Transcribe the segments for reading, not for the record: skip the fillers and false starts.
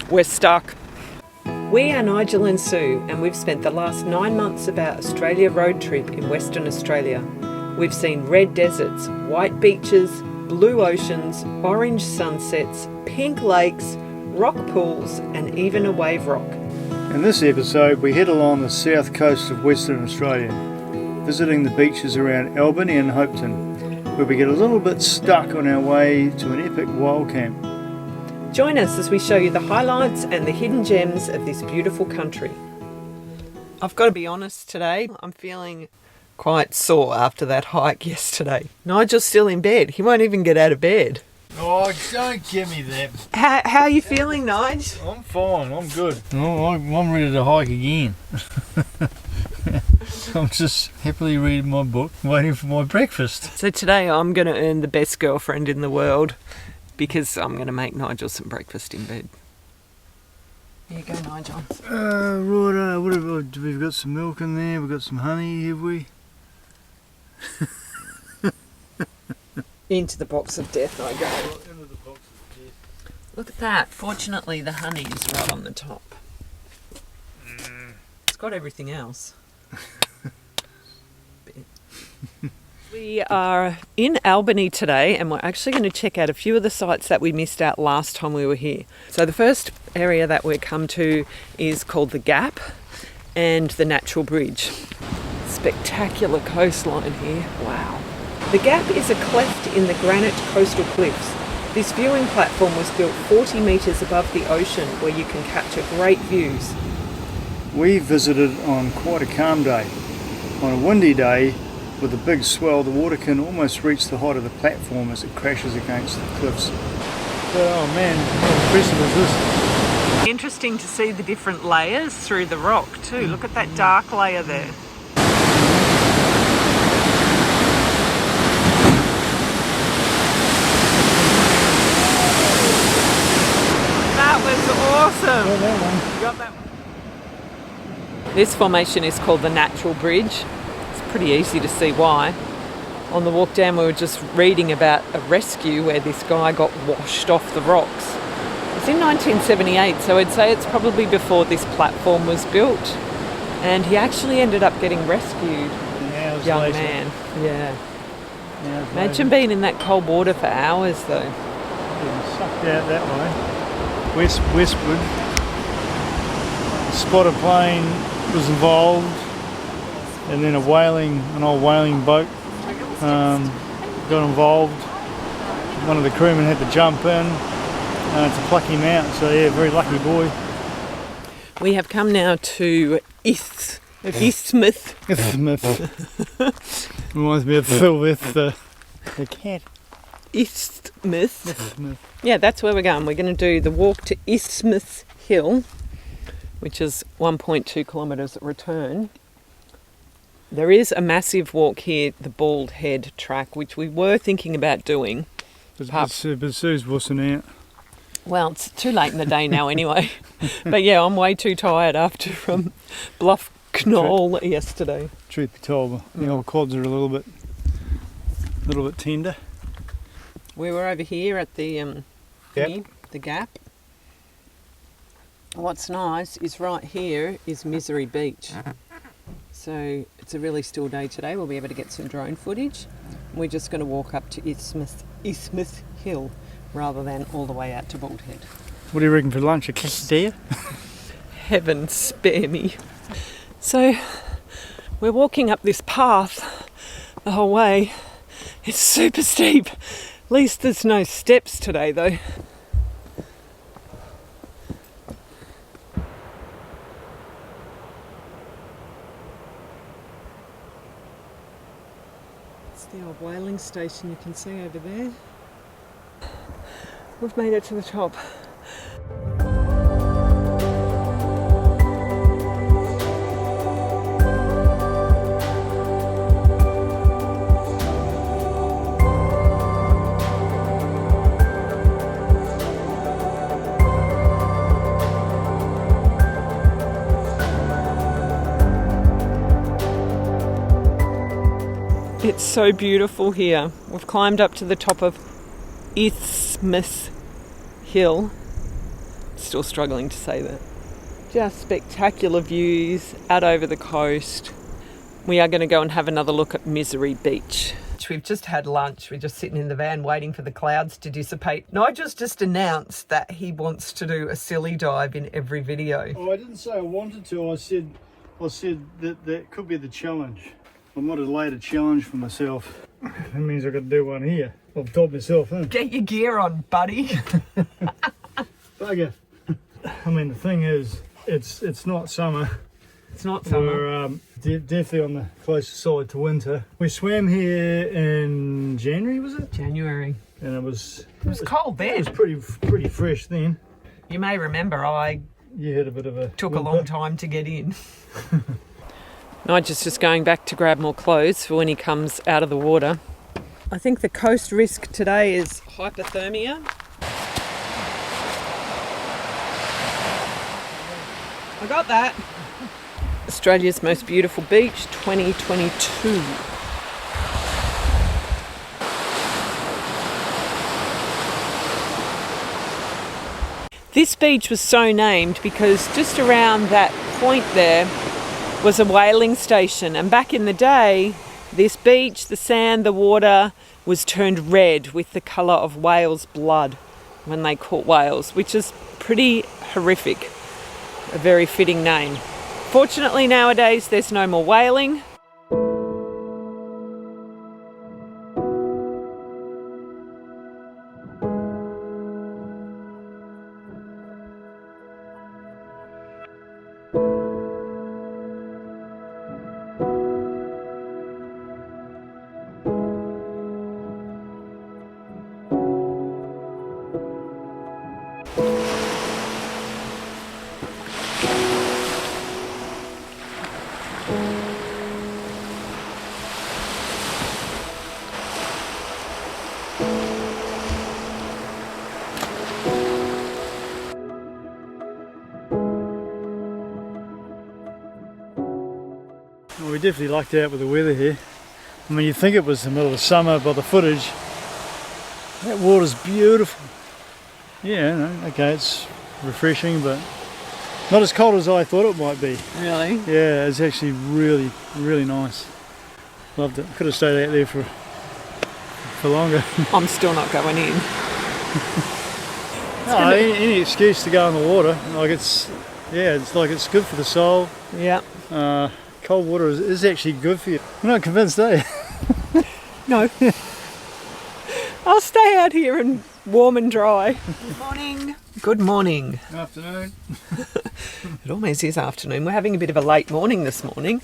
We're stuck. We are Nigel and Sue, and we've spent the last 9 months of our Australia road trip in Western Australia. We've seen red deserts, white beaches, blue oceans, orange sunsets, pink lakes, rock pools, and even a wave rock. In this episode, we head along the south coast of Western Australia, visiting the beaches around Albany and Hopetoun, where we get a little bit stuck on our way to an epic wild camp. Join us as we show you the highlights and the hidden gems of this beautiful country. I've got to be honest today, I'm feeling quite sore after that hike yesterday. Nigel's still in bed. He won't even get out of bed. Oh, don't give me that. How are you feeling, Nigel? I'm fine, I'm good. Oh, I'm ready to hike again. I'm just happily reading my book, waiting for my breakfast. So today I'm going to earn the best girlfriend in the world because I'm going to make Nigel some breakfast in bed. Here you go, Nigel. Right, we've got some milk in there, we've got some honey, have we? Into the box of death I go. Look at that. Fortunately, the honey is right on the top. It's got everything else. We are in Albany today, and we're actually going to check out a few of the sites that we missed out last time we were here. So the first area that we come to is called the Gap and the Natural Bridge. Spectacular coastline here. Wow. The Gap is a cleft in the granite coastal cliffs. This viewing platform was built 40 metres above the ocean where you can capture great views. We visited on quite a calm day. On a windy day, with a big swell, the water can almost reach the height of the platform as it crashes against the cliffs. Oh man, how impressive is this? Interesting to see the different layers through the rock too. Look at that dark layer there. That was awesome. Yeah, that one. You got that one. This formation is called the Natural Bridge. It's pretty easy to see why. On the walk down we were just reading about a rescue where this guy got washed off the rocks. It was in 1978, so I'd say it's probably before this platform was built. And he actually ended up getting rescued. Young later. Man. Yeah. Hours Imagine later. being in that cold water for hours though. Getting sucked out that way. Westward. Spotted plane was involved, and then an old whaling boat got involved. One of the crewmen had to jump in to pluck him out, so yeah, very lucky boy. We have come now to Isthmus. Reminds me of Phil with the cat. Isthmus. Yeah, that's where we're going. We're going to do the walk to Isthmus Hill, which is 1.2 kilometres return. There is a massive walk here, the Bald Head track, which we were thinking about doing. But Sue's wussing out. Well, it's too late in the day now anyway. But yeah, I'm way too tired after Bluff Knoll yesterday. Truth be told, the old quads are a little bit tender. We were over here at the the Gap. What's nice is right here is Misery Beach. So it's a really still day today. We'll be able to get some drone footage. We're just going to walk up to Isthmus Hill rather than all the way out to Bald Head. What do you reckon for lunch? A quesadilla? Heaven spare me. So we're walking up this path the whole way. It's super steep. At least there's no steps today though. It's the old whaling station you can see over there. We've made it to the top. It's so beautiful here. We've climbed up to the top of Isthmus Hill. Still struggling to say that. Just spectacular views out over the coast. We are going to go and have another look at Misery Beach. We've just had lunch. We're just sitting in the van waiting for the clouds to dissipate. Nigel's just announced that he wants to do a silly dive in every video. Oh, I didn't say I wanted to. I said that could be the challenge. I might have laid a challenge for myself. That means I've got to do one here. I've told myself, huh? Get your gear on, buddy. Bugger. I mean, the thing is, it's not summer. It's not summer. We're definitely on the closer side to winter. We swam here in January, was it? January. And it was cold then. It was pretty fresh then. You may remember You had a bit of a took whimper. a long time to get in. Nigel's just going back to grab more clothes for when he comes out of the water. I think the coast risk today is hypothermia. I got that. Australia's most beautiful beach 2022. This beach was so named because just around that point there was a whaling station, and back in the day this beach, the sand, the water was turned red with the colour of whales' blood when they caught whales, which is pretty horrific. A very fitting name. Fortunately nowadays there's no more whaling. Well, we definitely lucked out with the weather here. I mean, you'd think it was the middle of summer by the footage. That water's beautiful. Yeah, no, okay, it's refreshing, but not as cold as I thought it might be. Really? Yeah, it's actually really, really nice. Loved it. Could have stayed out there for longer. I'm still not going in. No, any excuse to go in the water. Like it's like it's good for the soul. Yeah. Cold water is actually good for you. I'm not convinced, eh? No. I'll stay out here and warm and dry. Good morning. Good morning. Afternoon. It almost is afternoon. We're having a bit of a late morning this morning.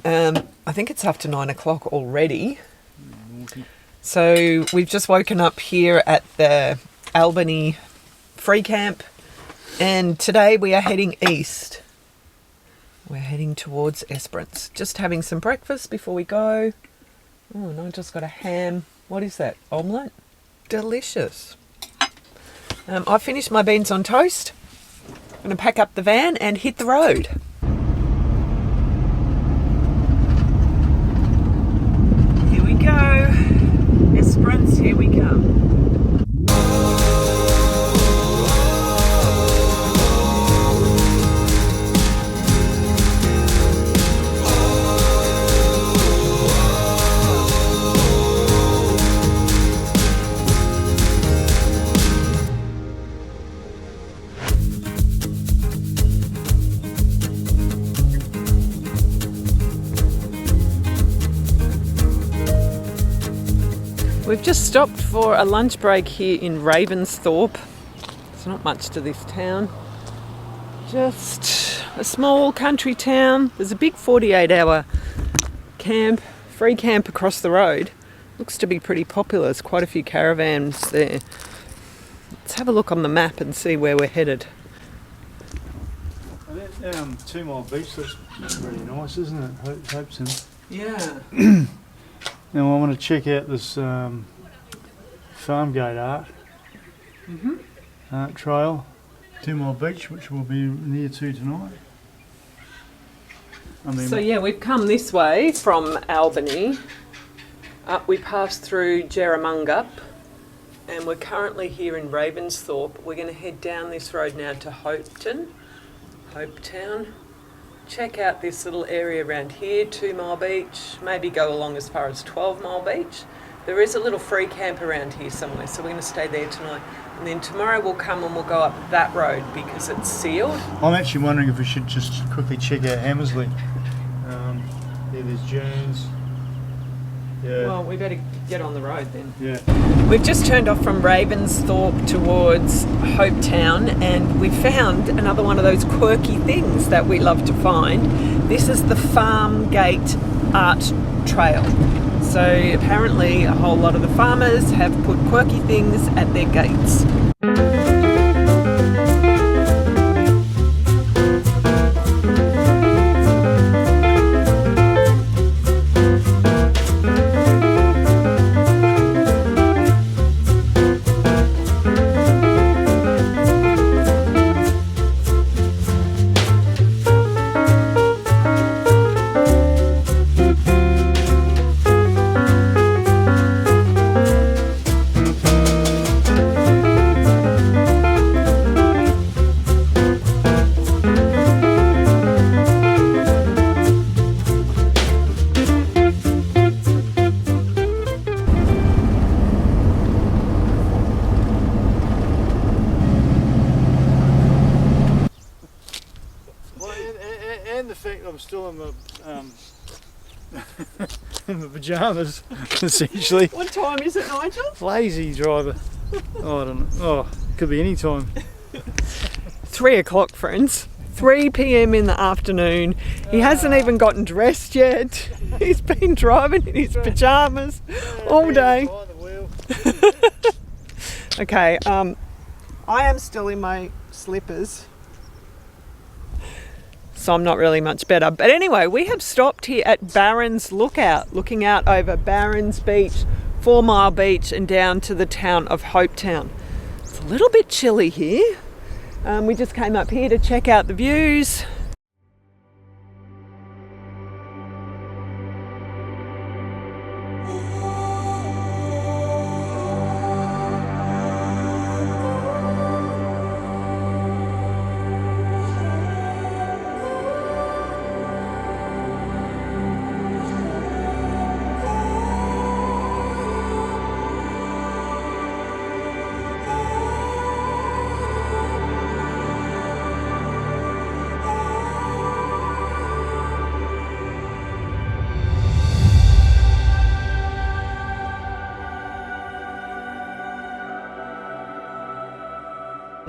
I think it's after 9 o'clock already. So we've just woken up here at the Albany free camp, and today we are heading east. We're heading towards Esperance. Just having some breakfast before we go. Oh, and I just got a ham. What is that? Omelette? Delicious. I finished my beans on toast. I'm going to pack up the van and hit the road. Here we go. Esperance, here we come. We've just stopped for a lunch break here in Ravensthorpe. There's not much to this town. Just a small country town. There's a big 48-hour camp, free camp across the road. Looks to be pretty popular. There's quite a few caravans there. Let's have a look on the map and see where we're headed. That 2 Mile Beach looks really nice, isn't it? Hopetoun. Yeah. Now I want to check out this farm gate art trail, 2 Mile Beach, which we'll be near to tonight. So yeah, we've come this way from Albany. We passed through Jerramungup and we're currently here in Ravensthorpe. We're going to head down this road now to Hopetoun. Check out this little area around here, 2 Mile Beach, maybe go along as far as 12 Mile Beach. There is a little free camp around here somewhere, so we're going to stay there tonight. And then tomorrow we'll come and we'll go up that road because it's sealed. I'm actually wondering if we should just quickly check out Hammersley. There's Jones. Yeah. Well, we better get on the road then. Yeah. We've just turned off from Ravensthorpe towards Hopetoun, and we found another one of those quirky things that we love to find. This is the Farm Gate Art Trail. So apparently a whole lot of the farmers have put quirky things at their gates. And the fact that I'm still in my in my pyjamas, essentially. What time is it, Nigel? Lazy driver. Oh, I don't know. Oh, could be any time. 3 o'clock, friends. 3 p.m. in the afternoon. He hasn't even gotten dressed yet. He's been driving in his pyjamas all day. Behind the wheel. Okay, I am still in my slippers, so I'm not really much better. But anyway, we have stopped here at Barron's Lookout, looking out over Barron's Beach, 4 Mile Beach, and down to the town of Hopetoun. It's a little bit chilly here. We just came up here to check out the views.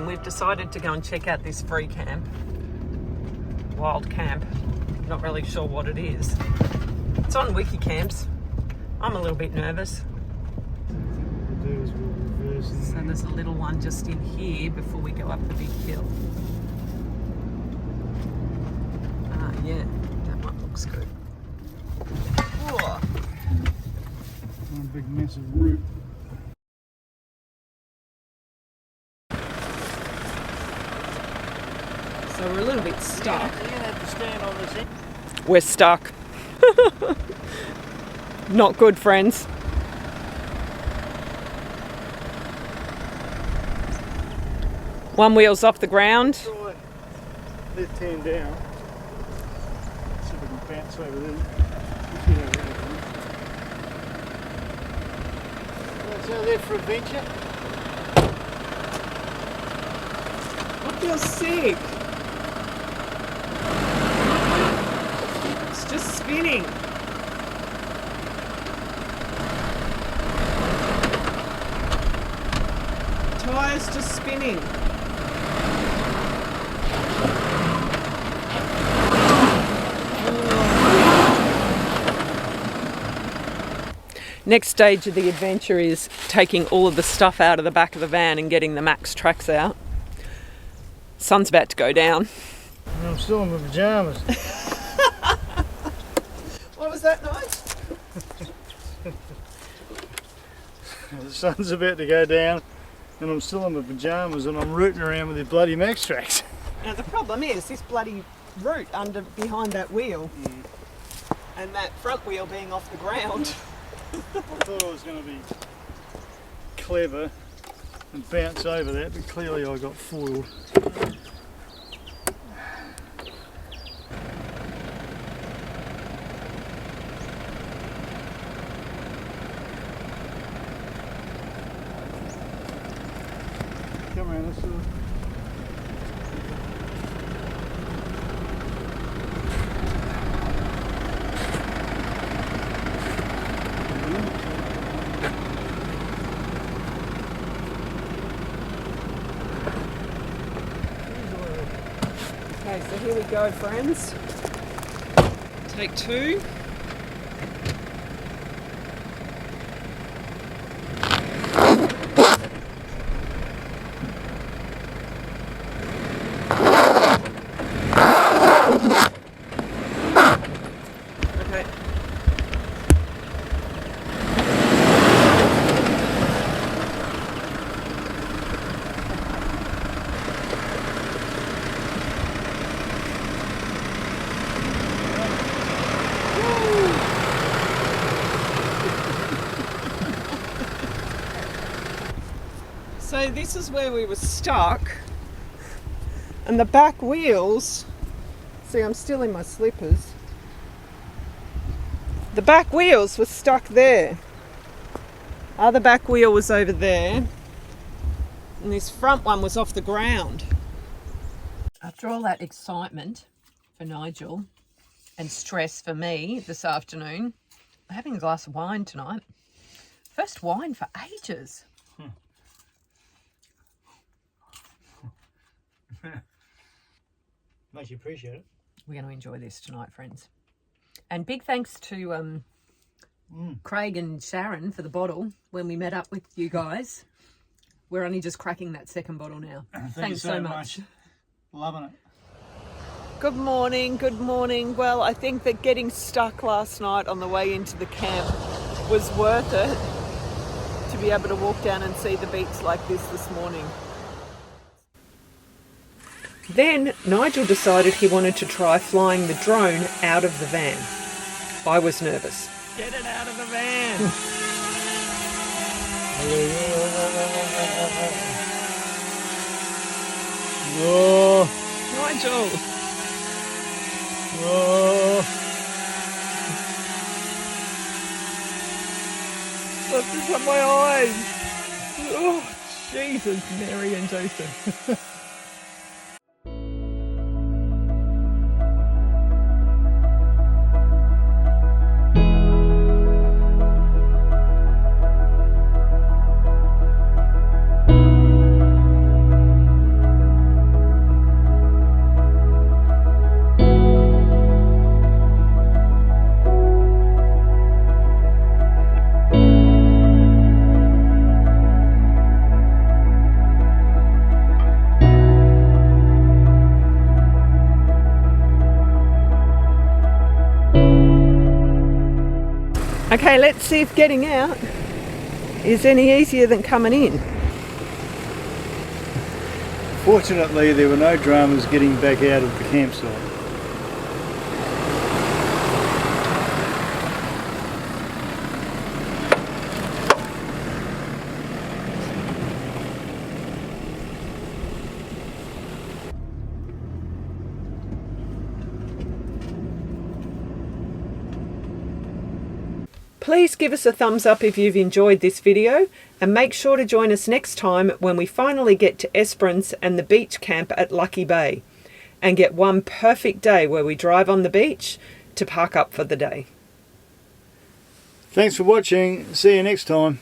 We've decided to go and check out this free camp, wild camp. Not really sure what it is. It's on Wiki Camps. I'm a little bit nervous. So there's a little one just in here before we go up the big hill. Ah, yeah, that one looks good. Oh. One big massive root. So we're a little bit stuck. You're gonna have to stand on this end. We're stuck. Not good, friends. One wheel's off the ground. Try left hand down. See if we can bounce over there. So there for adventure. I feel sick. It's just spinning. Tyres just spinning. Next stage of the adventure is taking all of the stuff out of the back of the van and getting the Max tracks out. Sun's about to go down. And I'm still in my pyjamas. What was that, Nigel? The sun's about to go down and I'm still in my pyjamas and I'm rooting around with the bloody Max tracks. Now the problem is this bloody root behind that wheel and that front wheel being off the ground. I thought I was going to be clever and bounce over that, but clearly I got foiled. Come around this side. Okay, so here we go, friends. Take two. Okay. So this is where we were stuck, and the back wheels, see, I'm still in my slippers. The back wheels were stuck there. Other back wheel was over there, and this front one was off the ground. After all that excitement for Nigel and stress for me this afternoon, I'm having a glass of wine tonight. First wine for ages. Makes you appreciate it. We're going to enjoy this tonight, friends. And big thanks to Craig and Sharon for the bottle when we met up with you guys. We're only just cracking that second bottle now. Thanks so much. Loving it. Good morning, good morning. Well, I think that getting stuck last night on the way into the camp was worth it to be able to walk down and see the beach like this morning. Then Nigel decided he wanted to try flying the drone out of the van. I was nervous. Get it out of the van! Whoa! Nigel! Whoa! What's this on my eyes? Oh, Jesus, Mary and Joseph. Okay, let's see if getting out is any easier than coming in. Fortunately, there were no dramas getting back out of the campsite. Please give us a thumbs up if you've enjoyed this video, and make sure to join us next time when we finally get to Esperance and the beach camp at Lucky Bay, and get one perfect day where we drive on the beach to park up for the day. Thanks for watching. See you next time.